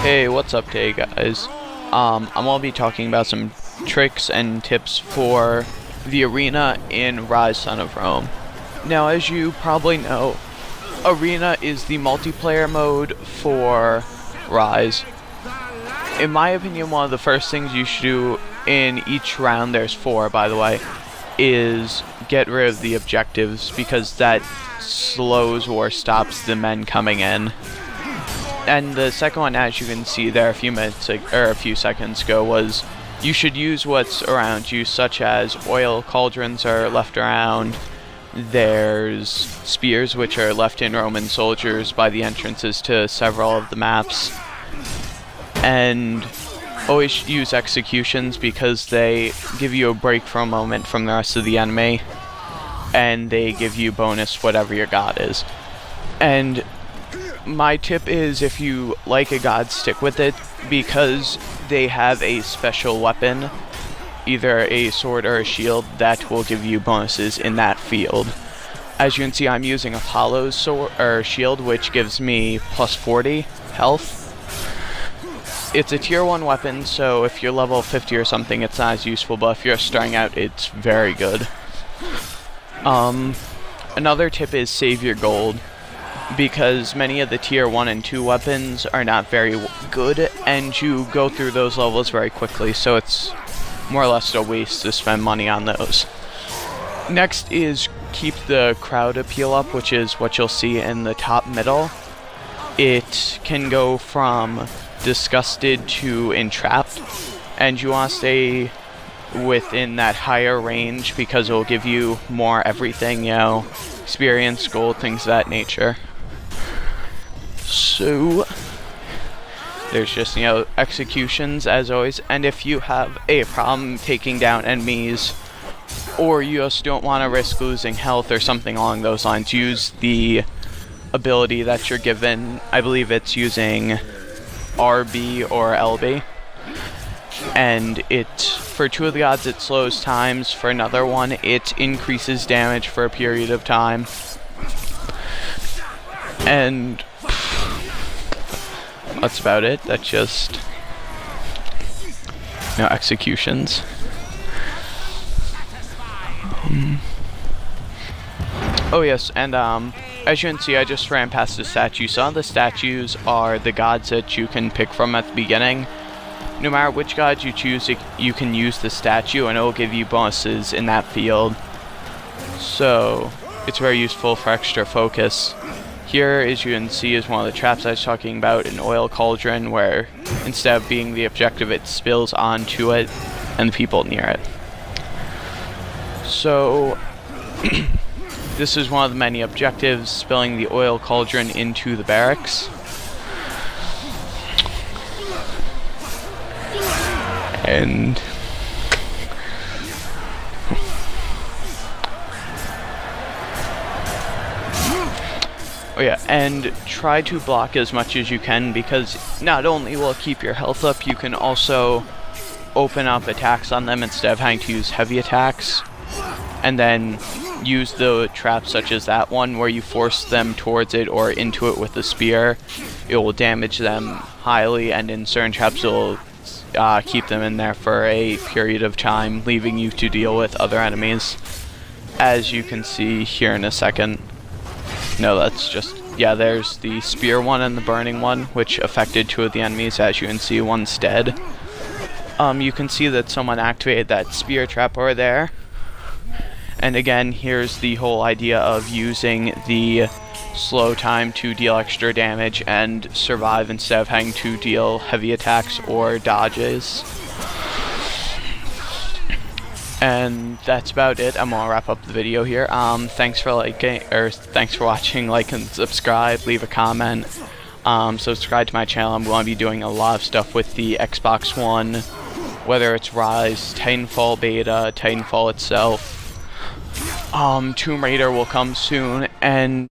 Hey, what's up today, guys? I'm gonna be talking about some tricks and tips for the arena in Ryse Son of Rome. Now, as you probably know, arena is the multiplayer mode for Ryse. In my opinion, one of the first things you should do in each round, there's 4 by the way, is get rid of the objectives, because that slows or stops the men coming in. And the second one, as you can see there a few seconds ago, was you should use what's around you, such as oil cauldrons are left around. There's spears, which are left in Roman soldiers by the entrances to several of the maps. And always use executions, because they give you a break for a moment from the rest of the enemy, and they give you bonus whatever your god is. And my tip is, if you like a god, stick with it, because they have a special weapon, either a sword or a shield, that will give you bonuses in that field. As you can see, I'm using Apollo's sword or shield, which gives me plus 40 health. It's a tier 1 weapon, so if you're level 50 or something, it's not as useful, but if you're starting out, it's very good. Another tip is save your gold, because many of the tier 1 and 2 weapons are not very good, and you go through those levels very quickly, so it's more or less a waste to spend money on those. Next is keep the crowd appeal up, which is what you'll see in the top middle. It can go from disgusted to entrapped, and you want to stay within that higher range, because it will give you more everything, you know, experience, gold, things of that nature. So there's just, you know, executions as always, and if you have a problem taking down enemies, or you just don't want to risk losing health or something along those lines, use the ability that you're given. I believe it's using RB or LB, and for 2 of the gods it slows times, for another one it increases damage for a period of time. And that's about it. That's just, you know, executions. Oh yes, and as you can see, I just ran past the statue. Some of the statues are the gods that you can pick from at the beginning. No matter which god you choose, you can use the statue, and it will give you bonuses in that field. So it's very useful for extra focus. Here, as you can see, is one of the traps I was talking about, an oil cauldron, where instead of being the objective, it spills onto it and the people near it. So this is one of the many objectives, spilling the oil cauldron into the barracks. And oh yeah, and try to block as much as you can, because not only will it keep your health up, you can also open up attacks on them instead of having to use heavy attacks. And then use the traps such as that one, where you force them towards it or into it with a spear. It will damage them highly, and in certain traps it will keep them in there for a period of time, leaving you to deal with other enemies, as you can see here in a second. No, that's just, yeah, there's the spear one and the burning one, which affected 2 of the enemies. As you can see, one's dead. You can see that someone activated that spear trap over there. And again, here's the whole idea of using the slow time to deal extra damage and survive instead of having to deal heavy attacks or dodges. And that's about it. I'm gonna wrap up the video here. Thanks for watching. Like and subscribe, leave a comment, subscribe to my channel. I'm going to be doing a lot of stuff with the Xbox One, whether it's Ryse, Titanfall beta, Titanfall itself. Tomb Raider will come soon, and